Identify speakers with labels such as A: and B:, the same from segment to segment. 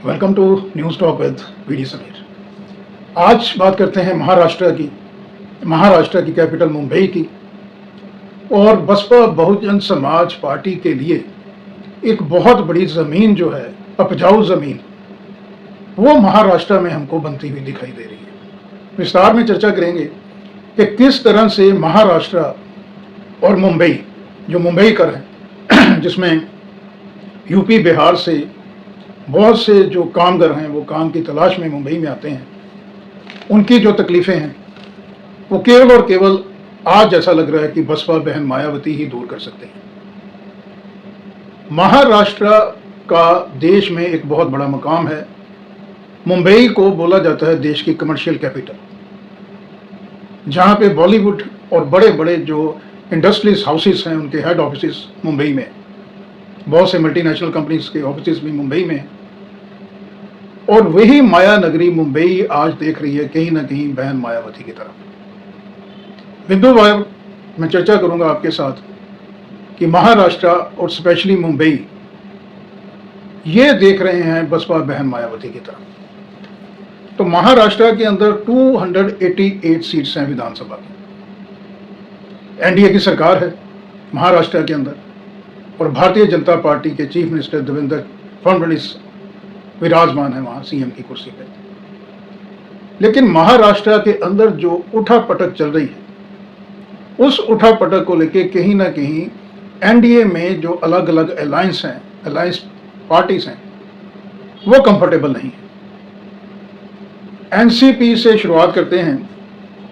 A: Welcome to news talk with VD Sameer. आज बात करते हैं महाराष्ट्र की कैपिटल मुंबई की। और बसपा बहुजन समाज पार्टी के लिए एक बहुत बड़ी ज़मीन जो है, उपजाऊ ज़मीन, वो महाराष्ट्र में हमको बनती हुई दिखाई दे रही है। विस्तार में चर्चा करेंगे कि किस तरह से महाराष्ट्र और मुंबई, जो मुंबई कर है जिसमें यूपी बिहार से बहुत से जो कामगार हैं वो काम की तलाश में मुंबई में आते हैं, उनकी जो तकलीफ़ें हैं वो केवल और केवल आज ऐसा लग रहा है कि बसपा बहन मायावती ही दूर कर सकते हैं। महाराष्ट्र का देश में एक बहुत बड़ा मकाम है। मुंबई को बोला जाता है देश की कमर्शियल कैपिटल, जहाँ पे बॉलीवुड और बड़े बड़े जो इंडस्ट्रीज हाउसेस हैं उनके हेड ऑफिस मुंबई में, बहुत से मल्टीनेशनल कंपनीज के ऑफिस भी मुंबई में हैं। और वही माया नगरी मुंबई आज देख रही है कहीं ना कहीं बहन मायावती की तरफ। बिंदुवार मैं चर्चा करूंगा आपके साथ कि महाराष्ट्र और स्पेशली मुंबई ये देख रहे हैं बसपा बहन मायावती की तरफ। तो महाराष्ट्र के अंदर 288 सीट्स हैं विधानसभा की। एनडीए की सरकार है महाराष्ट्र के अंदर और भारतीय जनता पार्टी के चीफ मिनिस्टर देवेंद्र फडणवीस विराजमान है वहां सीएम की कुर्सी पे। लेकिन महाराष्ट्र के अंदर जो उठापटक चल रही है, उस उठापटक को लेके कहीं ना कहीं एनडीए में जो अलग अलग अलायंस पार्टीज हैं, वो कंफर्टेबल नहीं है। एनसीपी से शुरुआत करते हैं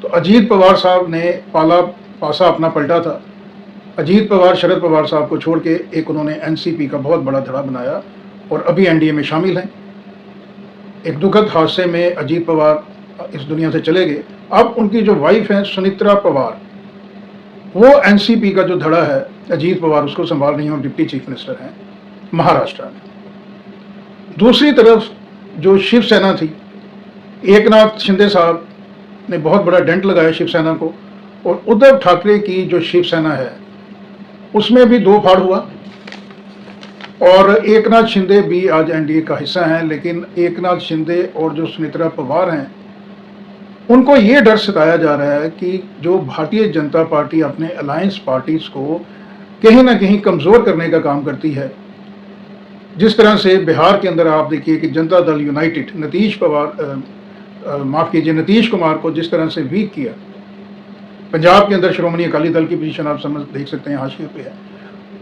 A: तो अजीत पवार साहब ने पासा अपना पलटा था। अजीत पवार शरद पवार साहब को छोड़ के एक उन्होंने एनसीपी का बहुत बड़ा धड़ा बनाया और अभी एनडीए में शामिल हैं। एक दुखद हादसे में अजीत पवार इस दुनिया से चले गए। अब उनकी जो वाइफ हैं सुनित्रा पवार, वो एनसीपी का जो धड़ा है अजीत पवार उसको संभाल रही हैं और डिप्टी चीफ मिनिस्टर हैं महाराष्ट्र में। दूसरी तरफ जो शिवसेना थी, एकनाथ शिंदे साहब ने बहुत बड़ा डेंट लगाया शिवसेना को, और उद्धव ठाकरे की जो शिवसेना है उसमें भी दो फाड़ हुआ। और एकनाथ शिंदे भी आज एनडीए का हिस्सा हैं, लेकिन एकनाथ शिंदे और जो सुनित्रा पवार हैं उनको ये डर सताया जा रहा है कि जो भारतीय जनता पार्टी अपने अलायंस पार्टीज को कहीं ना कहीं कमज़ोर करने का काम करती है। जिस तरह से बिहार के अंदर आप देखिए कि जनता दल यूनाइटेड नीतीश कुमार को जिस तरह से वीक किया। पंजाब के अंदर श्रोमणी अकाली दल की पोजीशन आप देख सकते हैं, हाशिए पे है।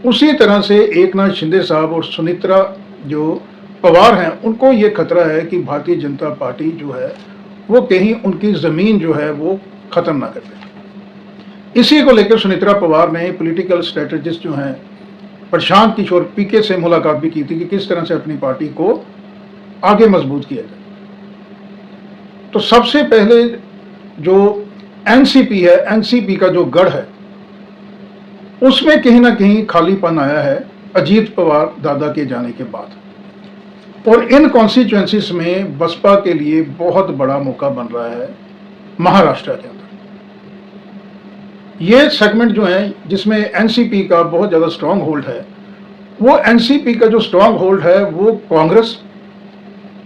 A: उसी तरह से एकनाथ शिंदे साहब और सुनित्रा जो पवार हैं उनको ये खतरा है कि भारतीय जनता पार्टी जो है वो कहीं उनकी ज़मीन जो है वो ख़त्म ना कर दे। इसी को लेकर सुनित्रा पवार ने पॉलिटिकल स्ट्रेटजिस्ट जो हैं प्रशांत किशोर पीके से मुलाकात भी की थी कि किस तरह से अपनी पार्टी को आगे मजबूत किया जाए। तो सबसे पहले जो एनसीपी है, एनसीपी का जो गढ़ है उसमें कहीं ना कहीं खालीपन आया है अजीत पवार दादा के जाने के बाद। और इन कॉन्स्टिट्यूएंसीज में बसपा के लिए बहुत बड़ा मौका बन रहा है महाराष्ट्र के अंदर। ये सेगमेंट जो है जिसमें एनसीपी का बहुत ज़्यादा स्ट्रांग होल्ड है, वो एनसीपी का जो स्ट्रांग होल्ड है वो कांग्रेस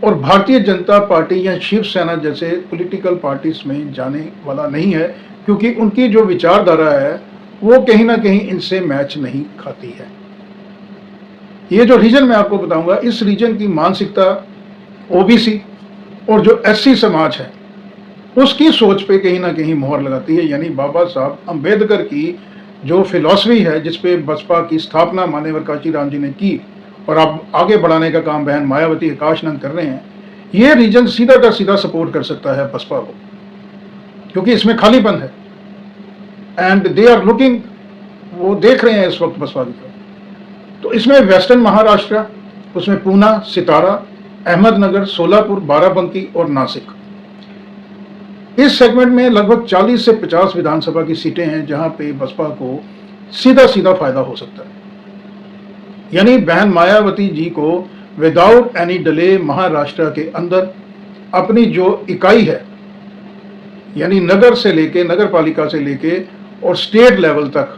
A: और भारतीय जनता पार्टी या शिवसेना जैसे पॉलिटिकल पार्टीज में जाने वाला नहीं है, क्योंकि उनकी जो विचारधारा है वो कहीं ना कहीं इनसे मैच नहीं खाती है। ये जो रीजन मैं आपको बताऊंगा, इस रीजन की मानसिकता ओबीसी और जो एससी समाज है उसकी सोच पे कहीं ना कहीं मोहर लगाती है। यानी बाबा साहब अम्बेडकर की जो फिलॉसफी है जिसपे बसपा की स्थापना मान्यवर कांशीराम जी ने की और अब आगे बढ़ाने का काम बहन मायावती आकाशनंद कर रहे हैं, ये रीजन सीधा का सीधा सपोर्ट कर सकता है बसपा को, क्योंकि इसमें खालीपन है। एंड दे आर लुकिंग, वो देख रहे हैं इस वक्त बसपा की तरफ। तो इसमें वेस्टर्न महाराष्ट्र, उसमें पूना, सितारा, अहमदनगर, सोलापुर, बाराबंकी और नासिक, इस सेगमेंट में लगभग 40 से 50 विधानसभा की सीटें हैं जहां पे बसपा को सीधा सीधा फायदा हो सकता है। यानी बहन मायावती जी को विदाउट एनी डिले महाराष्ट्र के अंदर अपनी जो इकाई है, यानी नगर से लेके, नगर पालिका से लेके और स्टेट लेवल तक,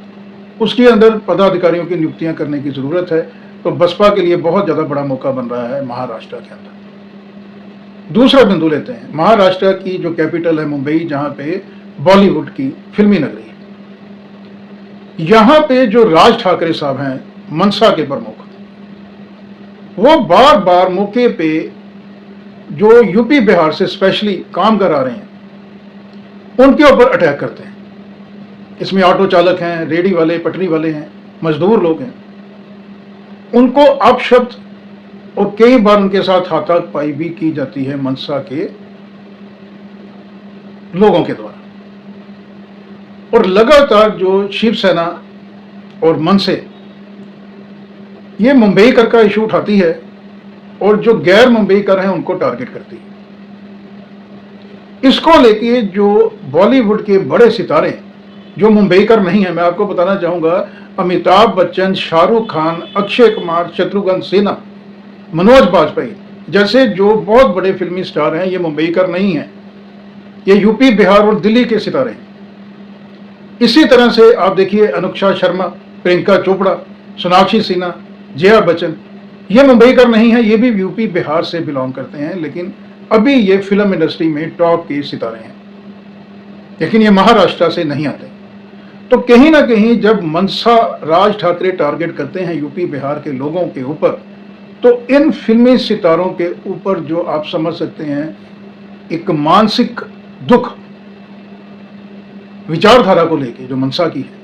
A: उसके अंदर पदाधिकारियों की नियुक्तियां करने की जरूरत है। तो बसपा के लिए बहुत ज़्यादा बड़ा मौका बन रहा है महाराष्ट्र के अंदर। दूसरा बिंदु लेते हैं, महाराष्ट्र की जो कैपिटल है मुंबई, जहां पे बॉलीवुड की फिल्मी नगरी है। यहां पे जो राज ठाकरे साहब हैं, मनसा के प्रमुख, वो बार बार मौके पे जो यूपी बिहार से स्पेशली काम करा रहे हैं उनके ऊपर अटैक करते हैं। इसमें ऑटो चालक हैं, रेडी वाले, पटरी वाले हैं, मजदूर लोग हैं, उनको अपशब्द और कई बार उनके साथ हाथापाई भी की जाती है मनसा के लोगों के द्वारा। और लगातार जो शिवसेना और मनसे ये मुंबईकर का इशू उठाती है और जो गैर मुंबईकर हैं उनको टारगेट करती है। इसको लेके जो बॉलीवुड के बड़े सितारे जो मुंबईकर नहीं है, मैं आपको बताना चाहूंगा, अमिताभ बच्चन, शाहरुख खान, अक्षय कुमार, शत्रुघ्न सिन्हा, मनोज बाजपेयी जैसे जो बहुत बड़े फिल्मी स्टार हैं, ये मुंबईकर नहीं हैं, ये यूपी, बिहार और दिल्ली के सितारे हैं। इसी तरह से आप देखिए अनुष्का शर्मा, प्रियंका चोपड़ा, सोनाक्षी सिन्हा, जया बच्चन, ये मुंबईकर नहीं है, ये भी यूपी बिहार से बिलोंग करते हैं, लेकिन अभी ये फिल्म इंडस्ट्री में टॉप के सितारे हैं, लेकिन ये महाराष्ट्र से नहीं आते। तो कहीं ना कहीं जब मनसा, राज ठाकरे टारगेट करते हैं यूपी बिहार के लोगों के ऊपर, तो इन फिल्मी सितारों के ऊपर जो आप समझ सकते हैं एक मानसिक दुख विचारधारा को लेके जो मनसा की है,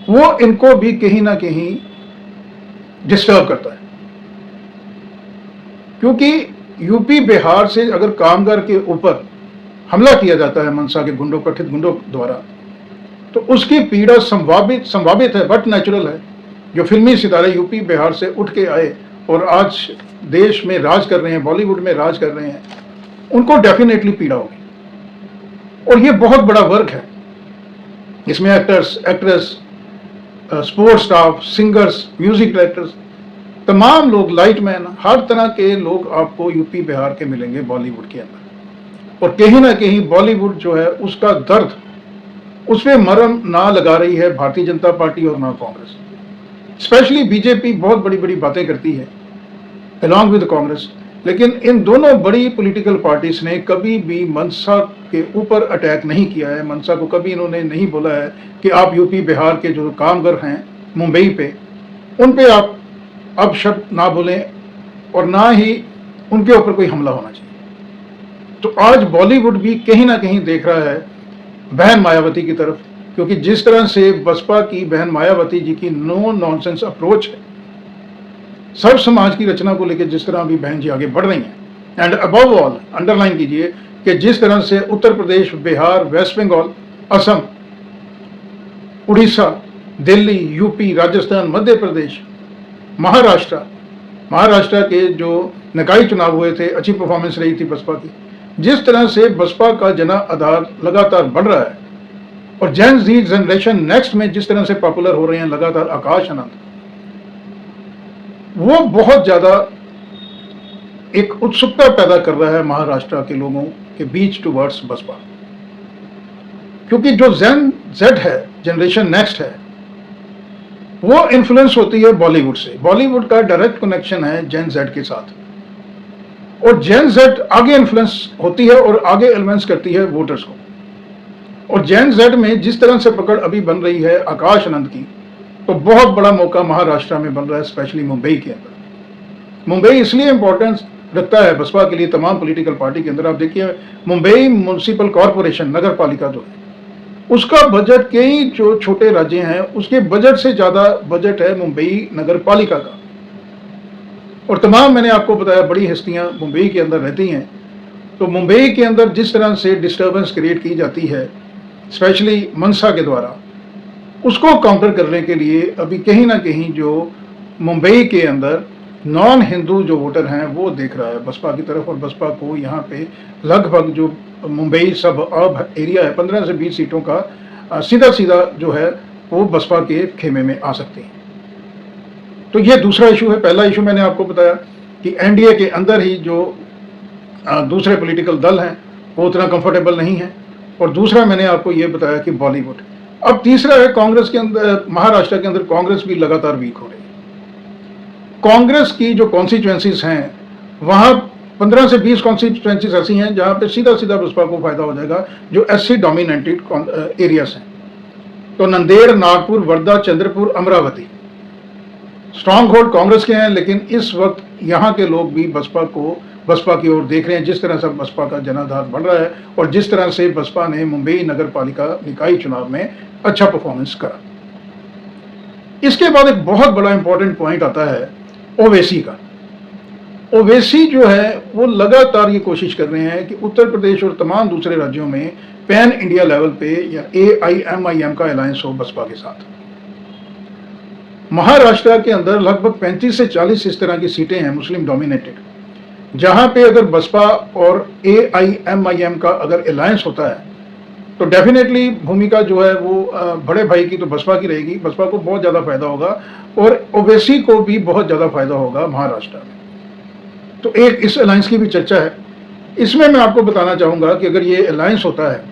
A: वो इनको भी कहीं ना कहीं डिस्टर्ब करता है। क्योंकि यूपी बिहार से अगर कामगार के ऊपर हमला किया जाता है मनसा के गुंडों, कथित गुंडों द्वारा, तो उसकी पीड़ा संभावित है, बट नेचुरल है। जो फिल्मी सितारे यूपी बिहार से उठ के आए और आज देश में राज कर रहे हैं, बॉलीवुड में राज कर रहे हैं, उनको डेफिनेटली पीड़ा होगी। और ये बहुत बड़ा वर्क है, इसमें actors, actress, sports staff, singers, music directors, तमाम लोग, लाइटमैन, हर तरह के लोग आपको यूपी बिहार के मिलेंगे बॉलीवुड के अंदर। और कहीं ना कहीं बॉलीवुड जो है उसका दर्द, उसमें मरहम ना लगा रही है भारतीय जनता पार्टी और ना कांग्रेस। स्पेशली बीजेपी बहुत बड़ी बड़ी बातें करती है अलॉन्ग विद कांग्रेस, लेकिन इन दोनों बड़ी पॉलिटिकल पार्टीज ने कभी भी मनसा के ऊपर अटैक नहीं किया है। मनसा को कभी इन्होंने नहीं बोला है कि आप यूपी बिहार के जो कामगार हैं मुंबई पे, उन पे आप अब शब्द ना बोलें और ना ही उनके ऊपर कोई हमला होना चाहिए। तो आज बॉलीवुड भी कहीं ना कहीं देख रहा है बहन मायावती की तरफ, क्योंकि जिस तरह से बसपा की बहन मायावती जी की नो नॉनसेंस अप्रोच है, सर्व समाज की रचना को लेकर जिस तरह अभी बहन जी आगे बढ़ रही हैं, एंड अबव ऑल अंडरलाइन कीजिए कि जिस तरह से उत्तर प्रदेश, बिहार, वेस्ट बंगाल, असम, उड़ीसा, दिल्ली, यूपी, राजस्थान, मध्य प्रदेश, महाराष्ट्र के जो निकाय चुनाव हुए थे, अच्छी परफॉर्मेंस रही थी बसपा की। जिस तरह से बसपा का जन आधार लगातार बढ़ रहा है और जेन जी जनरेशन नेक्स्ट में जिस तरह से पॉपुलर हो रहे हैं लगातार आकाश आनंद, वो बहुत ज्यादा एक उत्सुकता पैदा कर रहा है महाराष्ट्र के लोगों के बीच टुवर्ड्स बसपा। क्योंकि जो जेन जेड है, जनरेशन नेक्स्ट है, वो इन्फ्लुएंस होती है बॉलीवुड से। बॉलीवुड का डायरेक्ट कनेक्शन है जेन जेड के साथ, और जेन जेड आगे इन्फ्लुएंस होती है और आगे इन्फ्लुएंस करती है वोटर्स को। और जेन जेड में जिस तरह से पकड़ अभी बन रही है आकाश आनंद की, तो बहुत बड़ा मौका महाराष्ट्र में बन रहा है, स्पेशली मुंबई के अंदर। मुंबई इसलिए इंपॉर्टेंस रखता है बसपा के लिए तमाम पॉलिटिकल पार्टी के अंदर। आप देखिए मुंबई म्युनिसिपल कॉरपोरेशन, नगर पालिका जो है, उसका बजट कई जो छोटे राज्य हैं उसके बजट से ज्यादा बजट है मुंबई नगर पालिका का। और तमाम मैंने आपको बताया बड़ी हस्तियां मुंबई के अंदर रहती हैं। तो मुंबई के अंदर जिस तरह से डिस्टर्बेंस क्रिएट की जाती है स्पेशली मनसा के द्वारा, उसको काउंटर करने के लिए अभी कहीं ना कहीं जो मुंबई के अंदर नॉन हिंदू जो वोटर हैं वो देख रहा है बसपा की तरफ। और बसपा को यहाँ पे लगभग जो मुंबई सब अब एरिया है 15 से 20 सीटों का सीधा सीधा जो है वो बसपा के खेमे में आ सकती है। तो ये दूसरा इशू है। पहला इशू मैंने आपको बताया कि एनडीए के अंदर ही जो दूसरे पॉलिटिकल दल हैं वो उतना कंफर्टेबल नहीं है। और दूसरा मैंने आपको ये बताया कि बॉलीवुड। अब तीसरा है कांग्रेस के अंदर, महाराष्ट्र के अंदर कांग्रेस भी लगातार वीक हो रही है। कांग्रेस की जो कॉन्स्टिट्यूएंसीज हैं वहां 15 से 20 कॉन्स्टिट्यूएंसीज ऐसी हैं जहां पे सीधा सीधा बसपा को फायदा हो जाएगा, जो एससी डोमिनेटेड एरियाज हैं। तो नंदेड़, नागपुर, वर्धा, चंद्रपुर, अमरावती स्ट्रांग होल्ड कांग्रेस के हैं, लेकिन इस वक्त यहाँ के लोग भी बसपा की ओर देख रहे हैं। जिस तरह से बसपा का जनाधार बढ़ रहा है और जिस तरह से बसपा ने मुंबई नगर पालिका निकाय चुनाव में अच्छा परफॉर्मेंस करा। इसके बाद एक बहुत बड़ा इंपॉर्टेंट पॉइंट आता है ओवैसी का। ओवैसी जो है वो लगातार ये कोशिश कर रहे हैं कि उत्तर प्रदेश और तमाम दूसरे राज्यों में पैन इंडिया लेवल पे या AIMIM का अलायंस हो बसपा के साथ। महाराष्ट्र के अंदर लगभग 35 से 40 इस तरह की सीटें हैं मुस्लिम डोमिनेटेड, जहां पे अगर बसपा और AIMIM का अगर अलायंस होता है तो डेफिनेटली भूमिका जो है वो बड़े भाई की तो बसपा की रहेगी। बसपा को बहुत ज़्यादा फायदा होगा और ओवैसी को भी बहुत ज़्यादा फायदा होगा महाराष्ट्र में। तो एक इस अलायंस की भी चर्चा है। इसमें मैं आपको बताना चाहूँगा कि अगर ये अलायंस होता है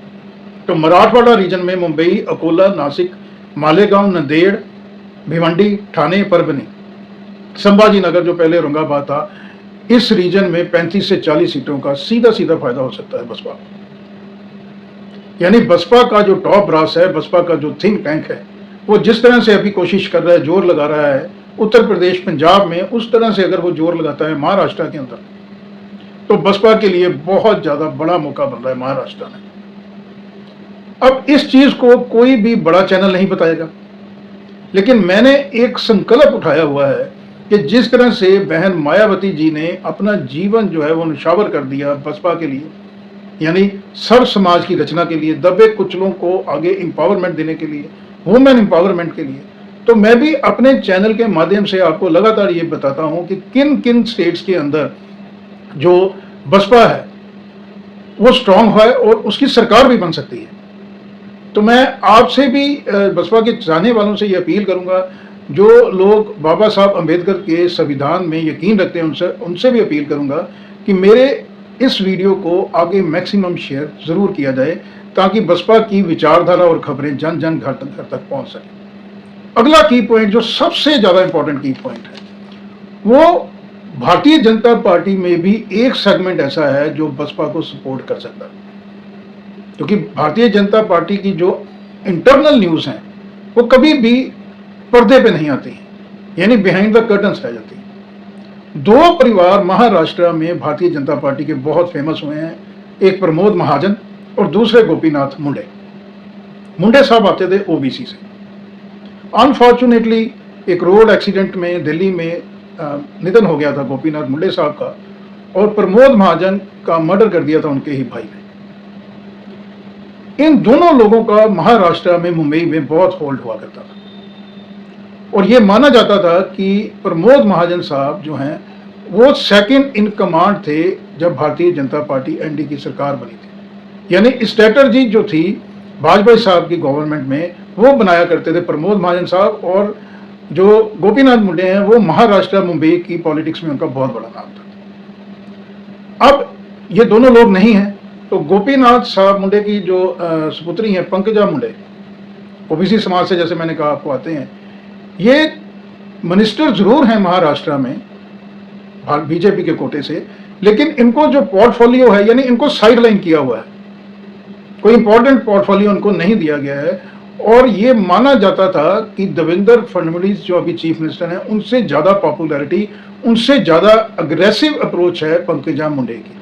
A: तो मराठवाड़ा रीजन में मुंबई, अकोला, नासिक, मालेगांव, नंदेड़, भिवंडी, ठाणे, परभनी, संभाजी नगर जो पहले औरंगाबाद था, इस रीजन में 35 से 40 सीटों का सीधा सीधा फायदा हो सकता है बसपा। यानी बसपा का जो टॉप ब्रास है, बसपा का जो थिंक टैंक है, वो जिस तरह से अभी कोशिश कर रहा है, जोर लगा रहा है उत्तर प्रदेश, पंजाब में, उस तरह से अगर वो जोर लगाता है महाराष्ट्र के अंदर तो बसपा के लिए बहुत ज्यादा बड़ा मौका बन रहा है महाराष्ट्र में। अब इस चीज को कोई भी बड़ा चैनल नहीं बताएगा, लेकिन मैंने एक संकल्प उठाया हुआ है कि जिस तरह से बहन मायावती जी ने अपना जीवन जो है वो निछावर कर दिया बसपा के लिए, यानी सर्व समाज की रचना के लिए, दबे कुचलों को आगे एम्पावरमेंट देने के लिए, वुमेन एम्पावरमेंट के लिए, तो मैं भी अपने चैनल के माध्यम से आपको लगातार ये बताता हूं कि किन किन स्टेट्स के अंदर जो बसपा है वो स्ट्रांग है और उसकी सरकार भी बन सकती है। तो मैं आपसे भी बसपा के चाहने वालों से ये अपील करूंगा, जो लोग बाबा साहब अम्बेडकर के संविधान में यकीन रखते हैं उनसे भी अपील करूंगा कि मेरे इस वीडियो को आगे मैक्सिमम शेयर जरूर किया जाए, ताकि बसपा की विचारधारा और खबरें जन जन घर तक पहुंच सके। अगला की पॉइंट जो सबसे ज्यादा इंपॉर्टेंट की पॉइंट है, वो भारतीय जनता पार्टी में भी एक सेगमेंट ऐसा है जो बसपा को सपोर्ट कर सकता है, क्योंकि भारतीय जनता पार्टी की जो इंटरनल न्यूज हैं वो कभी भी पर्दे पे नहीं आती, यानी बिहाइंड द कर्टन्स रह जाती। दो परिवार महाराष्ट्र में भारतीय जनता पार्टी के बहुत फेमस हुए हैं, एक प्रमोद महाजन और दूसरे गोपीनाथ मुंडे। मुंडे साहब आते थे ओबीसी से। अनफॉर्चुनेटली एक रोड एक्सीडेंट में दिल्ली में निधन हो गया था गोपीनाथ मुंडे साहब का, और प्रमोद महाजन का मर्डर कर दिया था उनके ही भाई ने। इन दोनों लोगों का महाराष्ट्र में, मुंबई में बहुत होल्ड हुआ करता था, और यह माना जाता था कि प्रमोद महाजन साहब जो हैं वो सेकंड इन कमांड थे जब भारतीय जनता पार्टी एनडीए की सरकार बनी थी। यानी स्ट्रेटजी जो थी वाजपेयी साहब की गवर्नमेंट में वो बनाया करते थे प्रमोद महाजन साहब, और जो गोपीनाथ मुंडे हैं वो महाराष्ट्र, मुंबई की पॉलिटिक्स में उनका बहुत बड़ा नाम था। अब ये दोनों लोग नहीं हैं, तो गोपीनाथ साहब मुंडे की जो सुपुत्री हैं पंकजा मुंडे, ओबीसी समाज से जैसे मैंने कहा आपको आते हैं, ये मिनिस्टर जरूर हैं महाराष्ट्र में बीजेपी के कोटे से, लेकिन इनको जो पोर्टफोलियो है, यानी इनको साइडलाइन किया हुआ है, कोई इंपॉर्टेंट पोर्टफोलियो उनको नहीं दिया गया है। और ये माना जाता था कि देवेंद्र फडणवीस जो अभी चीफ मिनिस्टर हैं, उनसे ज्यादा पॉपुलैरिटी, उनसे ज्यादा अग्रेसिव अप्रोच है पंकजा मुंडे की।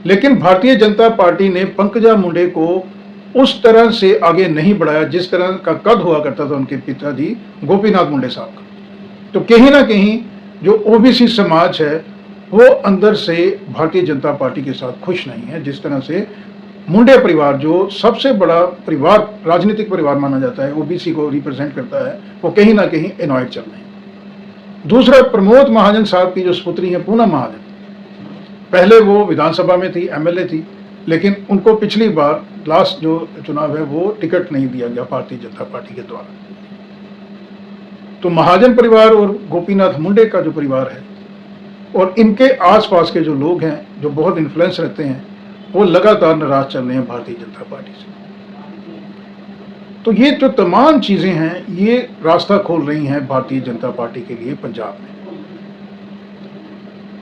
A: लेकिन भारतीय जनता पार्टी ने पंकजा मुंडे को उस तरह से आगे नहीं बढ़ाया जिस तरह का कद हुआ करता था उनके पिताजी गोपीनाथ मुंडे साहब का। तो कहीं ना कहीं जो ओबीसी समाज है वो अंदर से भारतीय जनता पार्टी के साथ खुश नहीं है, जिस तरह से मुंडे परिवार जो सबसे बड़ा परिवार, राजनीतिक परिवार माना जाता है, ओबीसी को रिप्रेजेंट करता है, वो कहीं ना कहीं एनॉयड चल रहे हैं। दूसरा, प्रमोद महाजन साहब की जो सुपुत्री है पूनम महाजन, पहले वो विधानसभा में थी, एमएलए थी, लेकिन उनको पिछली बार लास्ट जो चुनाव है वो टिकट नहीं दिया गया भारतीय जनता पार्टी के द्वारा। तो महाजन परिवार और गोपीनाथ मुंडे का जो परिवार है और इनके आसपास के जो लोग हैं जो बहुत इन्फ्लुएंस रखते हैं, वो लगातार नाराज चल रहे हैं भारतीय जनता पार्टी से। तो ये जो तमाम चीजें हैं ये रास्ता खोल रही हैं भारतीय जनता पार्टी के लिए पंजाब में।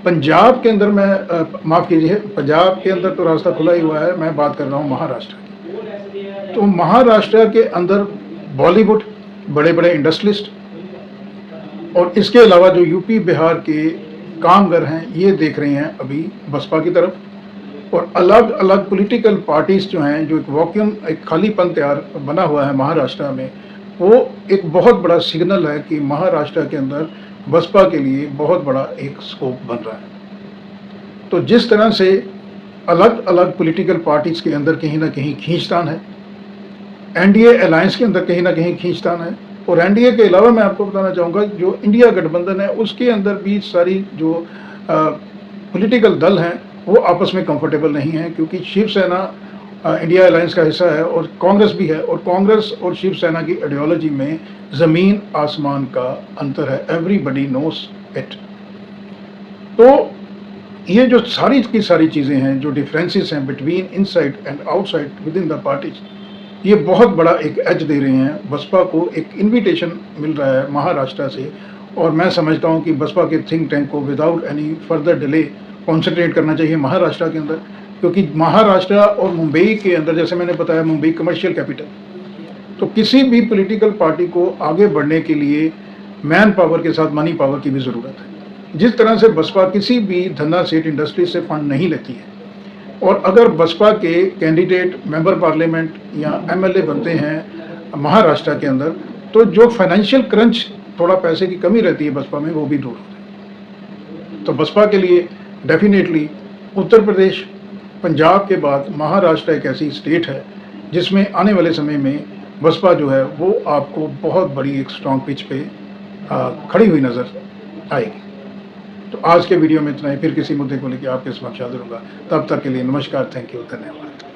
A: पंजाब के अंदर मैं माफ़ कीजिए, पंजाब के अंदर तो रास्ता खुला ही हुआ है, मैं बात कर रहा हूँ महाराष्ट्र की। तो महाराष्ट्र के अंदर बॉलीवुड, बड़े-बड़े इंडस्ट्रियलिस्ट और इसके अलावा जो यूपी, बिहार के कामगर हैं, ये देख रहे हैं अभी बसपा की तरफ। और अलग-अलग पॉलिटिकल पार्टीज़ जो हैं, जो एक वैक्यूम, एक खालीपन तैयार बना हुआ है महाराष्ट्र में, वो एक बहुत बड़ा सिग्नल है कि महाराष्ट्र के अंदर बसपा के लिए बहुत बड़ा एक स्कोप बन रहा है। तो जिस तरह से अलग-अलग पॉलिटिकल पार्टीज़ के अंदर कहीं न कहीं खींचतान है, एनडीए अलायंस के अंदर कहीं न कहीं खींचतान है, और एनडीए के अलावा मैं आपको बताना चाहूँगा जो इंडिया गठबंधन है उसके अंदर भी सारी जो पॉलिटिकल दल हैं वो आपस में कंफर्टेबल नहीं हैं, क्योंकि शिवसेना इंडिया अलायंस का हिस्सा है और कांग्रेस भी है, और कांग्रेस और शिवसेना की आइडियोलॉजी में ज़मीन आसमान का अंतर है। Everybody knows it. तो ये जो सारी की सारी चीज़ें हैं, जो डिफरेंसेस हैं between inside and outside with in the parties, ये बहुत बड़ा एक एज दे रहे हैं बसपा को। एक इनविटेशन मिल रहा है महाराष्ट्र से, और मैं समझता हूँ कि बसपा के थिंक टैंक को without any further delay concentrate करना चाहिए महाराष्ट्र के अंदर, क्योंकि महाराष्ट्र और मुंबई के अंदर, जैसे मैंने बताया, मुंबई कमर्शियल कैपिटल। तो किसी भी पॉलिटिकल पार्टी को आगे बढ़ने के लिए मैन पावर के साथ मनी पावर की भी ज़रूरत है। जिस तरह से बसपा किसी भी धंधा सेठ इंडस्ट्री से फंड नहीं लेती है, और अगर बसपा के कैंडिडेट मेंबर पार्लियामेंट या एमएलए बनते हैं महाराष्ट्र के अंदर, तो जो फाइनेंशियल क्रंच, थोड़ा पैसे की कमी रहती है बसपा में, वो भी दूर होती है। तो बसपा के लिए डेफिनेटली उत्तर प्रदेश, पंजाब के बाद महाराष्ट्र एक ऐसी स्टेट है जिसमें आने वाले समय में बसपा जो है वो आपको बहुत बड़ी एक स्ट्रॉन्ग पिच पे खड़ी हुई नज़र आएगी। तो आज के वीडियो में इतना ही, फिर किसी मुद्दे को लेकर आपके समक्ष हाजिर होगा। तब तक के लिए नमस्कार, थैंक यू, धन्यवाद।